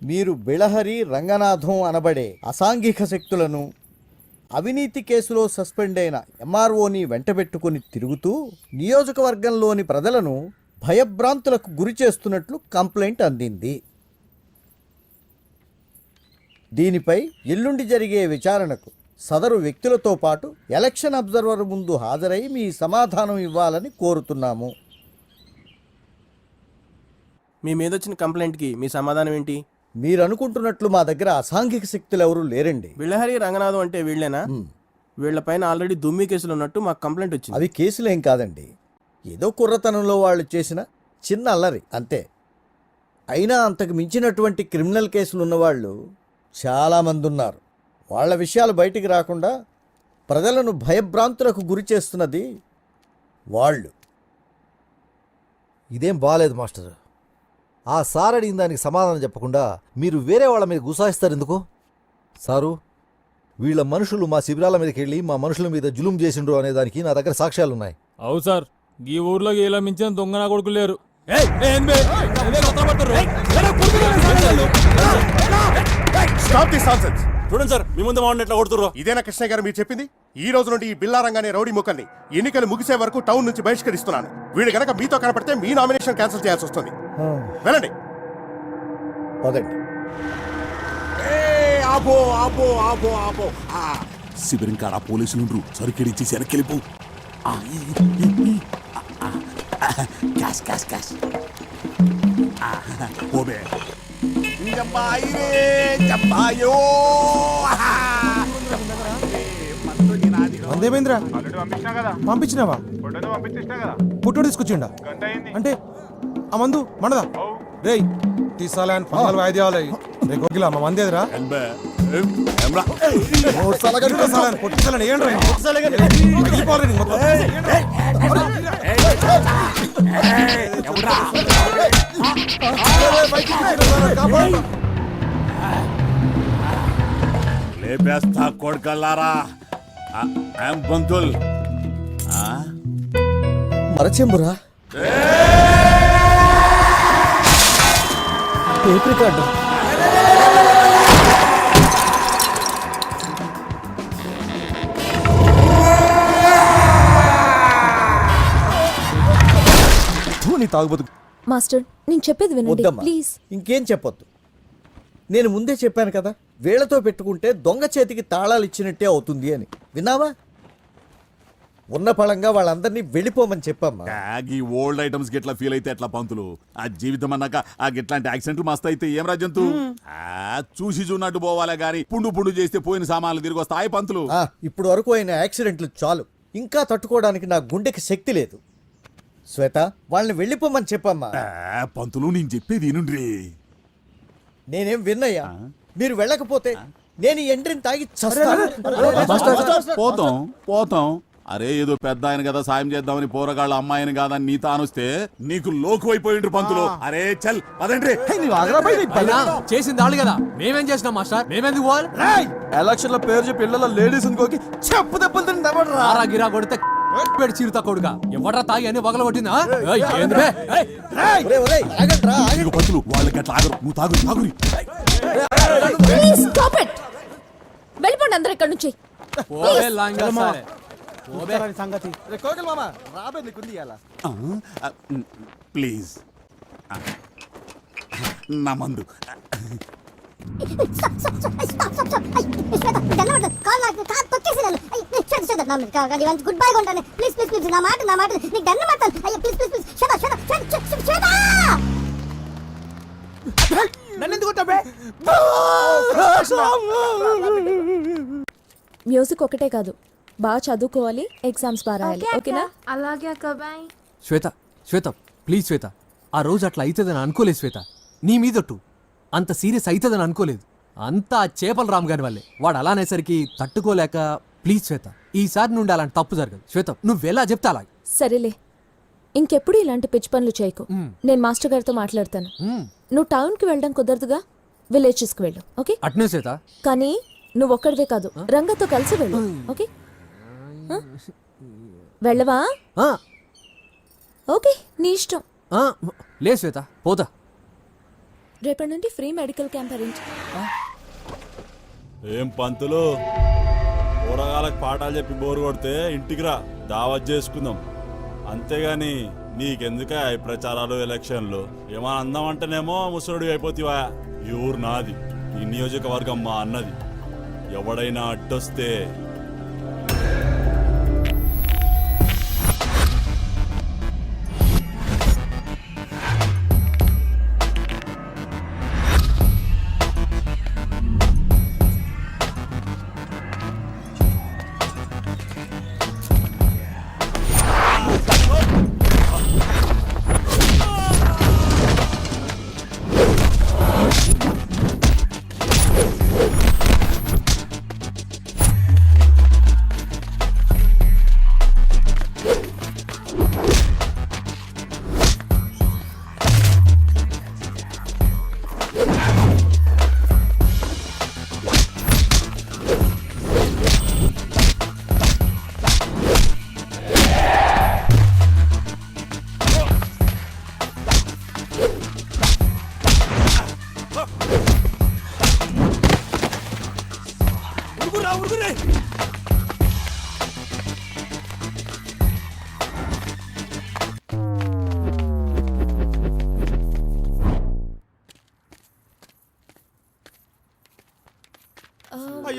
మీరు బిళహరి రంగనాథం అనబడే అసాంఘిక శక్తులను అవినీతి కేసులో సస్పెండ్ అయిన ఎంఆర్ఓని వెంటబెట్టుకుని తిరుగుతూ నియోజకవర్గంలోని ప్రజలను భయభ్రాంతులకు గురి చేస్తున్నట్లు కంప్లైంట్ అందింది. దీనిపై ఎల్లుండి జరిగే విచారణకు సదరు వ్యక్తులతో పాటు ఎలక్షన్ అబ్జర్వర్ ముందు హాజరై మీ సమాధానం ఇవ్వాలని కోరుతున్నాము. మీ మీద వచ్చిన కంప్లైంట్కి మీ సమాధానం ఏంటి? మీరు అనుకుంటున్నట్లు మా దగ్గర అసాంఘిక శక్తులు ఎవరూ లేరండి. బిళ్ళహరి రంగనాథం అంటే వీళ్ళేనా? వీళ్ళపైన ఆల్రెడీ దుమ్మి కేసులు ఉన్నట్టు మాకు కంప్లైంట్ వచ్చింది. అవి కేసులేం కాదండి, ఏదో కుర్రతనంలో వాళ్ళు చేసిన చిన్న అల్లరి అంతే. అయినా అంతకు మించినటువంటి క్రిమినల్ కేసులు ఉన్నవాళ్ళు చాలామంది ఉన్నారు. వాళ్ళ విషయాలు బయటికి రాకుండా ప్రజలను భయభ్రాంతులకు గురి చేస్తున్నది వాళ్ళు. ఇదేం బాగాలేదు మాస్టర్. ఆ సార్ అడిగిన దానికి సమాధానం చెప్పకుండా మీరు వేరే వాళ్ళ మీద గుసాయిస్తారు ఎందుకు? సారు, వీళ్ళ మనుషులు మా శిబిరాల మీదకి వెళ్ళి మా మనుషుల మీద జులుం చేసిండ్రు అనే దానికి నా దగ్గర సాక్ష్యాలున్నాయి. అవు సార్, ఈ ఊర్లో ఇలా మించిన దొంగ నా కొడుకులు లేరు. చూడండి సార్, మీ ముందు వాడిని ఎట్లా కొడుతుర్రో. ఇదేనా కృష్ణ గారు మీరు చెప్పింది? ఈ రోజు నుండి ఈ బిల్లారంగానే రౌడీ ముక్కల్ని ఎన్నికలు ముగిసే వరకు టౌన్ నుంచి బహిష్కరిస్తున్నాను. వీడు గనక మీతో కనపడితే మీ నామినేషన్ క్యాన్సిల్ చేయాల్సి వస్తుంది. వెళ్ళండి. పదండి. ఆపో ఆపో ఆపో ఆపో. శిబిరం కాడ పోలీసులు సరికెడిచ్చి వెనక్కిలిపో. Cash cash cash. ఓబే అందేమేంద్రా పంపించినావా? పుట్టోడు తీసుకొచ్చిండా అంటే ఆ మందు మనదా? రేయ్ తీసాలని 14 వాయిద్యాలు రేకోకిలా మా మందేదిరా. కొట్టిసాలని ఏంట్రా లేపేస్తా కొడుకల్లారా. బంతుల్ మరచెంబురా, టేప్ రికార్డు. మాస్టర్, నేను చెప్పేది వినండి వద్దమ్మా, ప్లీజ్. ఇంకేం చెప్పొద్దు. నేను ముందే చెప్పాను కదా, వీళ్లతో పెట్టుకుంటే దొంగ చేతికి తాళాలు ఇచ్చినట్టే అవుతుంది అని. విన్నావా? ఉన్న పళంగా వాళ్ళందరినీ వెళ్ళిపోమని చెప్పమ్మా. ఈ ఓల్డ్ ఐటమ్స్ గిట్లా ఫీల్ అయితే ఎట్లా పంతులు? ఆ జీవితం అన్నాక ఆ గిట్లాంటి యాక్సిడెంట్లు మస్తు అయితే ఏం రాజంతు? చూసి చూన్నట్టు పోవాలే గాని పుండు పుండు చేస్తే పోయిన సామాన్లు తిరిగి వస్తాయి పంతులు. ఇప్పుడు వరకు అయిన యాక్సిడెంట్లు చాలు, ఇంకా తట్టుకోవడానికి నా గుండెకి శక్తి లేదు. శ్వేత, వాళ్ళని వెళ్ళిపోమని చెప్పమ్మా. పంతులు నేను చెప్పేది వినుండ్రి. నేనేం విన్నయ్యా, మీరు వెళ్ళకపోతే నేను ఎండ్రిని తాగి చస్తాను. పోతాం పోతాం. అరే ఏదో పెద్ద ఆయన కదా సాయం చేద్దామని పోరగాళ్ళ అమ్మాయిని కాదని నీ తానొస్తే నీకు లోకు అయిపోయిండ్రు పంతులు. అరే చల్ పదండ్రి. చేసింది వాళ్ళు కదా, మేమేం చేసినాం మాస్టర్? మేమెందుకు పోవాలి? ఎలక్షన్ లో పేరు చెప్పి ఇళ్లలో లేడీస్ ఇంకోకి చెప్పు దెబ్బలు ఆరా గిరా కొడితే పెడి చీరుతా కొడుగా ఎవడ్రా తాగి అని వగల కొట్టిందా? పంతులు వాళ్ళకి అట్లా ఆగరు, నువ్వు తాగు తాగురి. వెళ్ళిపోండి అందరూ ఇక్కడ నుంచి. ప్లీజ్ నా మందు. గుడ్ బై కొంటాను ప్లీజ్ ప్లీజ్ ప్లీజ్. నా మాట నీకు దండం పెడతాను. అయ్యో please please please. Shweta Shweta Shweta. Music ఒకటే కాదు, బాగా చదువుకోవాలి, ఎగ్జామ్స్ బాగా రాయాలి. ఓకేనా? అలాగే అక్క. బాయ్. శ్వేత శ్వేత ప్లీజ్ శ్వేత, ఆ రోజు అట్లా అవుతుందని అనుకోలేదు శ్వేత. నీ మీదట్టు అంత సీరియస్ అవుతుందని అనుకోలేదు. అంతా చేపల రామ్ గారి వల్లే. వాడు అలా అనేసరికి తట్టుకోలేక. ప్లీజ్ శ్వేత, ఈసారి నుండి అలాంటి తప్పు జరగదు. శ్వేత నువ్వెలా చెప్తా అలా. సరేలే, ఇంకెప్పుడు ఇలాంటి పిచ్చి పనులు చేయకు. నేను మాస్టర్ గారితో మాట్లాడతాను. నువ్వు టౌన్కి వెళ్ళడం కుదరదుగా, విలేజెస్కి వెళ్ళు. ఓకే? అట్నే శ్వేత. కానీ నువ్వు ఒక్కడివే కాదు, రంగతో కలిసి వెళ్ళు. ఓకే? వెళ్ళవా? ఓకే, నీ ఇష్టం. లే శ్వేత, పోతా. రేపటి నుండి ఫ్రీ మెడికల్ క్యాంప్ అరేంజ్. ఏం పంతులు కూరగాయలకు పాఠాలు చెప్పి బోరు కొడితే ఇంటికి రా, దావత్ చేసుకుందాం. అంతేగాని నీకెందుక ఈ ప్రచారాలు ఎలక్షన్లు? ఏమన్నా అందామంటేనేమో ముసలుడు అయిపోతావా? ఈ ఊరు నాది, ఈ నియోజకవర్గం మా అన్నది. ఎవడైనా అడ్డొస్తే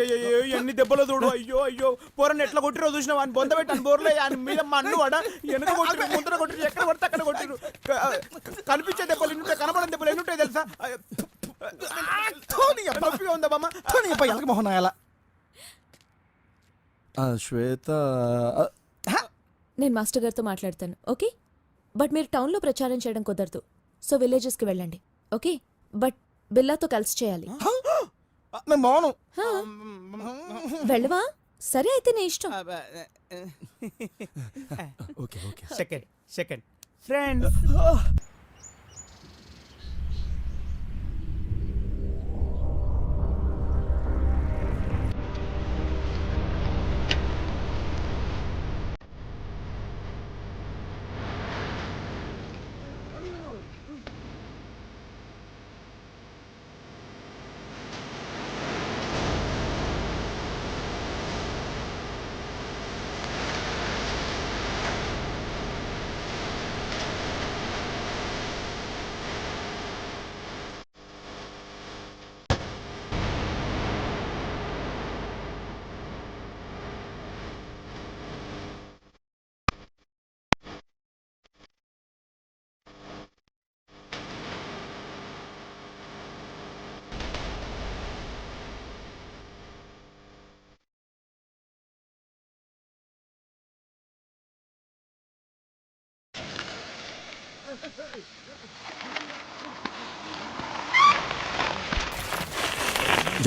అయ్యో ఎన్ని దెబ్బలు చూడు. అయ్యో అయ్యో పోరని ఎట్లా కొట్టిరో చూసినా అని బొంద పెట్టాను బోర్లే ఆయన మీద మన్ను వాడ వెనక కొట్టిరు, ముందర కొట్టిరు, ఎక్కడ కొడితే అక్కడ కొట్టిరు. కనిపించే దెబ్బలు ఎన్నుంటాయి, కనబడని దెబ్బలు ఎన్నుంటాయి తెలుసా? నొప్పిగా ఉందా బామ్మ? ఎలక మొహన్ ఎలా శ్వేత నేను మాస్టర్ గారితో మాట్లాడతాను, ఓకే? బట్ మీరు టౌన్లో ప్రచారం చేయడం కుదరదు, సో విలేజెస్కి వెళ్ళండి, ఓకే? బట్ బిల్లాతో కలిసి చేయాలి. నేను బాను. వెళ్ళవా? సరే అయితే నీ ఇష్టం. Okay okay. Second friends.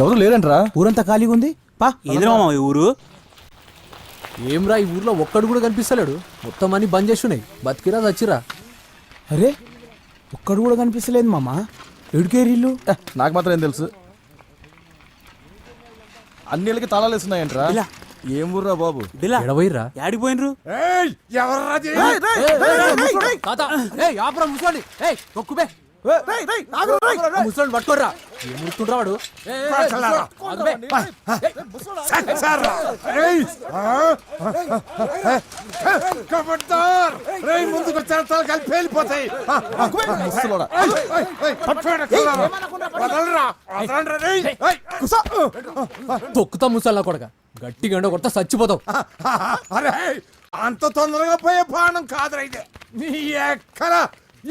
ఎవరు లేరంట్రా? ఊరంతా ఖాళీగా ఉంది. పా ఎదురు ఈ ఊరు. ఏమ్రా ఈ ఊర్లో ఒక్కడు కూడా కనిపిస్తలేడు, మొత్తం అన్ని బంద్ చేస్తున్నాయి. బతికిరా చచ్చిరా. అరే ఒక్కడు కూడా కనిపిస్తలేదు మామ. ఎడుకేరిల్లు నాకు మాత్రం ఏం తెలుసు. అన్ని ఇళ్ళకి తాళాలు వేస్తున్నాయంట్రా. ఏం ఊర్రా బాబు? ఎడవైరా యాడిపోయినరు? ముసలి పట్టుకోర్రా. ఏం ముడుతుండ్రా వాడు? తొక్కుతా ముసల్లా కొడక, గట్టిగా ఎండ కొడతా చచ్చిపోతావు. అరే అంత తొందరగా పోయే బాణం కాదురా ఇది. నీ ఎక్కడ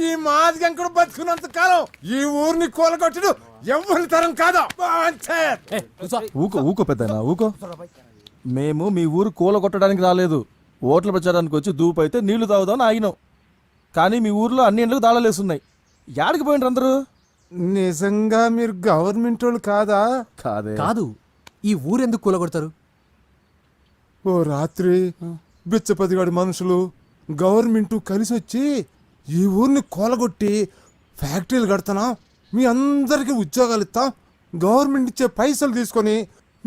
ఈ మాదిగంకుడు బతుకున్నంత కాలం ఈ ఊరిని కూలగొట్టుడు ఎవరి తరం కాదా? ఊకో ఊకో పెద్దనా ఊకో. మేము మీ ఊరు కూల కొట్టడానికి రాలేదు, ఓట్ల ప్రచారానికి వచ్చి దూపు అయితే నీళ్లు తాగుదామని ఆగినాం. కానీ మీ ఊర్లో అన్ని ఇండ్లకు తాళాలేస్తున్నాయి. యాడికి పోయినరు అందరూ? నిజంగా మీరు గవర్నమెంట్ వాళ్ళు కాదా? కాదే. కాదు, ఈ ఊరెందుకు కూలగొడతారు? ఓ రాత్రి బిచ్చపతిగాడి మనుషులు గవర్నమెంట్ కలిసి వచ్చి ఈ ఊరిని కూలగొట్టి ఫ్యాక్టరీలు కడతానా, మీ అందరికి ఉద్యోగాలు ఇస్తాం, గవర్నమెంట్ ఇచ్చే పైసలు తీసుకొని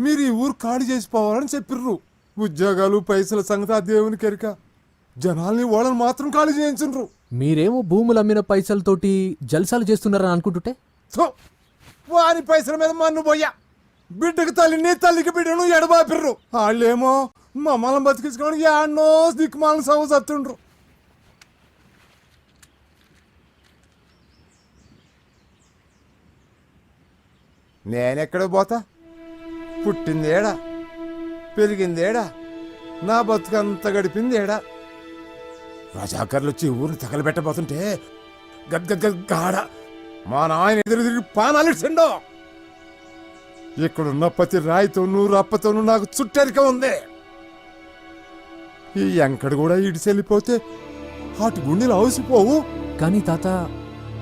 మీరు ఈ ఊరు ఖాళీ చేసిపోవాలని చెప్పిర్రు. ఉద్యోగాలు పైసల సంగతి ఆ దేవునికి ఎరిక. జనాల్ని వాళ్ళని మాత్రం ఖాళీ చేయించుండ్రు. మీరేమో భూములు అమ్మిన పైసలతోటి జల్సాలు చేస్తున్నారని అనుకుంటుంటే థు, వారి పైసల మీద మన్ను పోయా. బిడ్డకు తల్లిని, తల్లికి బిడ్డను ఎడబాపిర్రు. వాళ్ళేమో మమ్మల్ని బతికించుకోవడానికి యాడ్నో దిక్కుమాలను సవ చత్తుండ్రు. నేనెక్కడ పోతా? పుట్టిందేడా, పెరిగిందేడా, నా బతుకంతా గడిపిందేడా. రజాకర్లు వచ్చి ఊరిని తగలబెట్టబోతుంటే గద్గద్గాడ మా నాయన ఎదురు తిరిగి పానాలిచ్చిండో. ఇక్కడున్న ప్రతి రాయితోనూ రప్పతోనూ నాకు చుట్టరిక ఉంది. ఈ ఎంకడు కూడా ఇడిచెళ్ళిపోతే వాటి గుండెలు అవసిపోవు. కానీ తాత,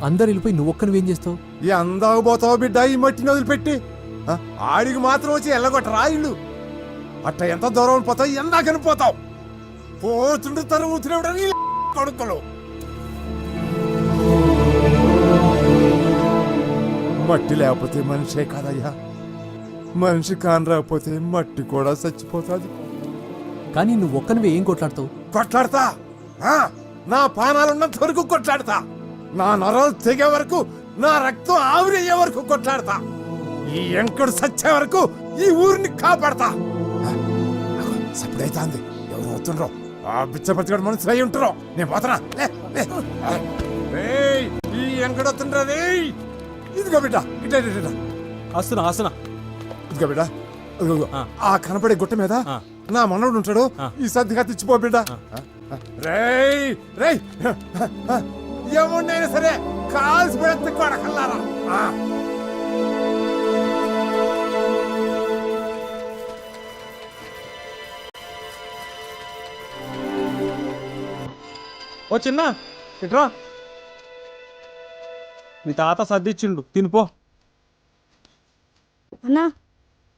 అందరు వెళ్ళిపోయి నువ్వు ఒక్కనివేం చేస్తావు? ఈ అందాకు పోతావు బిడ్డ ఈ మట్టిని వదిలిపెట్టి. ఆ, ఆడికి మాత్రం వచ్చి ఎల్లగొట్ట రాయిళ్ళు. అట్ట ఎంత దూరం పోతావు, ఎందాకని పోతావు. పోతుండే తరుగుతున్నప్పుడు కొడుకులు. మట్టి లేకపోతే మనిషే కాదయ్యా. మనిషి కాని రాకపోతే మట్టి కూడా చచ్చిపోతుంది. కానీ నువ్వు ఒక్కనివే ఏం కొట్లాడతావు? కొట్లాడతా. ఆ, నా పానాలున్నంత వరకు కొట్లాడతా. నా నరాలు తెగే వరకు, నా రక్తం ఆవిరయ్యే వరకు కొట్లాడతా. ఈ ఎంకడు సచ్చే వరకు ఈ ఊరిని కాపాడతా. సప్పుడైతాంది, ఎవరు వస్తుండ్రో. ఆ బిచ్చపతిగాడు మనసు అయి ఉంటారో. నేను పోతున్నా. ఈ ఎంకడు వస్తుండ్రా రే. ఇదిగో బిడ్డ, ఇట్లా ఇట్లా వస్తున్నా వస్తున్నా. ఇదిగో బిడ్డ, ఇదిగో. ఆ కనపడే గుట్ట మీద నా మనవడు ఉంటాడు. ఈ సర్దిగా తెచ్చిపో బిడ్డ. రేయ్ రేయ్, ఎవరినైనా సరే కాల్సి పెడితే కొడకల్లారా. ఓ చిన్న ఇట్రా, మీ తాత సర్దిచ్చిండు, తినిపో. అన్నా,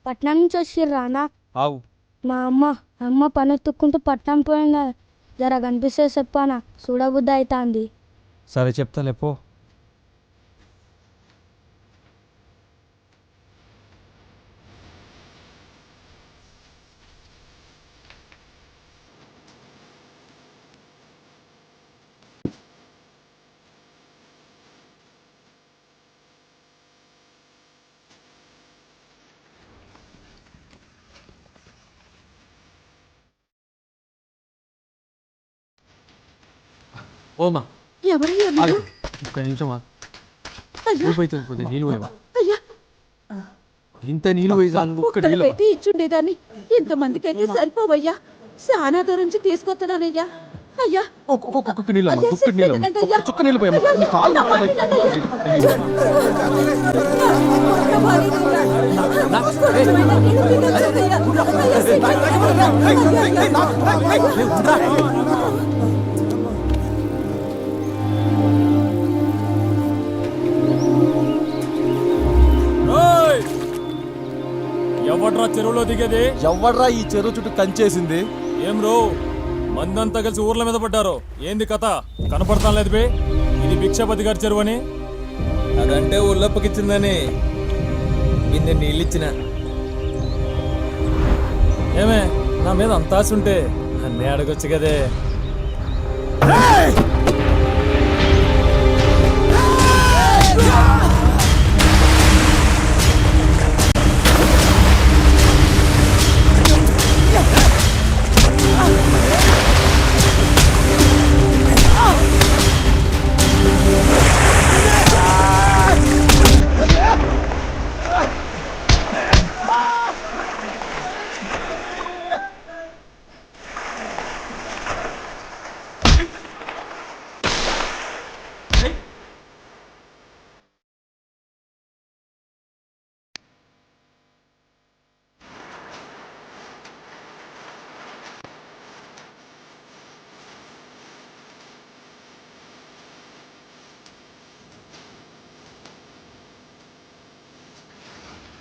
పట్నం నుంచి వచ్చిర్రా అన్నా? ఆవు. మా అమ్మ పని ఎత్తుక్కుంటూ పట్నం పోయిందా? జర కనిపిస్తే చెప్పానా, చూడబుద్ధి అవుతుంది. సరే చెప్తాలే పో. ఓమా, ఎవరయ్యా ఆగు. ఒక్క నిమిషం ఆగు. ఊరిపోతుంది, నీళ్ళు పోయవా? ఇంత నీళ్ళు పోయి ఒక్క నీళ్ళు పెట్టి ఇచ్చుండేదాన్ని. ఇంతమందికైతే సరిపోవయ్యా. చాలా దూరం నుంచి తీసుకొస్తున్నానయ్యా. అయ్యా, ఒక్కొక్క నీళ్ళు అమ్మా, ఒక్క నీళ్ళు, చుక్క నీళ్ళు పోయమ్మా. ఎవడ్రా చెరువులో దిగేది? ఎవడ్రా ఈ చెరువు చుట్టూ కంచేసింది? ఏం రో, మందంతా కలిసి ఊర్ల మీద పడ్డారు. ఏంది కథ? కనపడతాం లేదు బే. ఇది భిక్షపతి గారి చెరువు అని. అదంటే ఉల్లప్పకిచ్చిందని బిందె నీళ్ళిచ్చిన. ఏమే, నా మీద అంత ఆశ ఉంటే అన్నీ అడగొచ్చు కదే.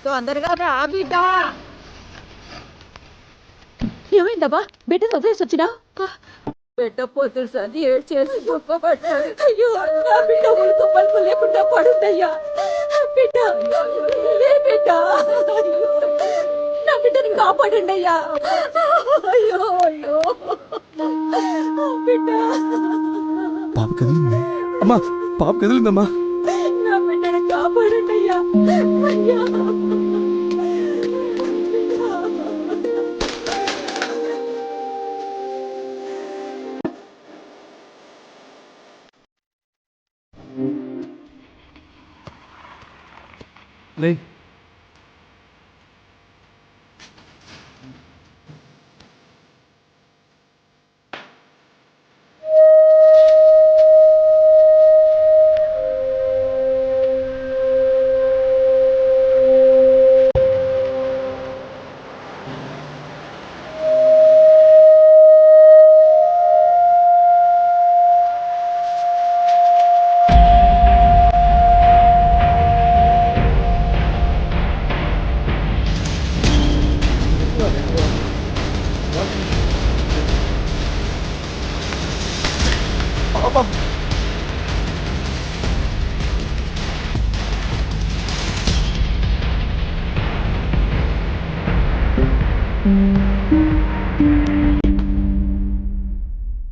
తొందరగా రా బిడ్డ. ఏమైందబ్బా? బిడ్డ వదిలేసి వచ్చినా? బిడ్డ పొద్దురు సది ఏడ్చేసి గొప్పపడ్డాడు. అయ్యో, నా బిడ్డ ఉలుకు పలుకు లేకుండా పడుందయ్యా. బిడ్డ, ఏ బిడ్డ, నా బిడ్డని కాపాడండి అయ్యా. అయ్యో అయ్యో బిడ్డ. పాప కదిలింది అమ్మా, పాప కదిలిందమ్మా. నా బిడ్డని కాపాడండి. లే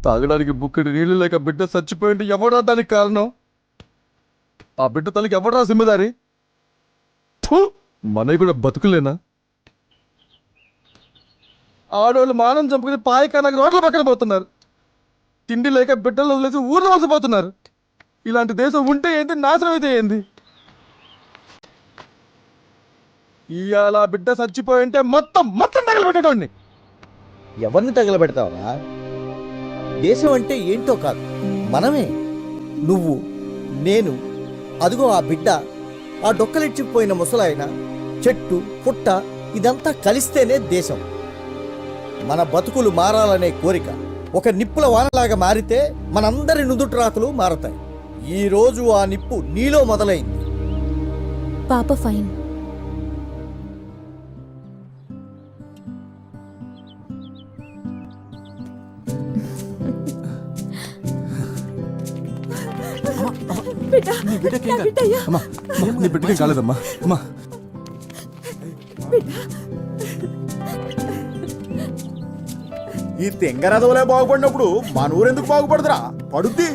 తాగడానికి బుక్కడి నీళ్లు లేక బిడ్డ చచ్చిపోయింది ఎవడా దానికి కారణం? ఆ బిడ్డ తనకి ఎవడా జిమ్మదారి? మనవి కూడా బతుకులేనా? ఆడవాళ్ళు మానం చంపుకుని పాయకానికి రోడ్ల పక్కన పోతున్నారు. తిండి లేక బిడ్డలు వదిలేసి ఊర్లో వలసపోతున్నారు. ఇలాంటి దేశం ఉంటే ఏంటి, నాశనం అయితే ఏంది? ఇవాళ బిడ్డ చచ్చిపోయింటే మొత్తం తగలబెట్టేటోడిని. ఎవరిని తగలబెడతావురా? దేశం అంటే ఏంటో కాదు, మనమే. నువ్వు, నేను, అదిగో ఆ బిడ్డ, ఆ డొక్కలిచ్చిపోయిన ముసలాయన, చెట్టు పుట్ట, ఇదంతా కలిస్తేనే దేశం. మన బతుకులు మారాలనే కోరిక ఒక నిప్పుల వానలాగా మారితే మనందరి నుదుట్రాతలు మారతాయి. ఈ రోజు ఆ నిప్పు నీలో మొదలైంది. పాప ఫైన్. నీ బిడ్డకేం కాలేదమ్మా. అమ్మా, ఈ తెంగరదవలే బాగుపడినప్పుడు మన ఊరెందుకు బాగుపడదురా? పడుద్ది.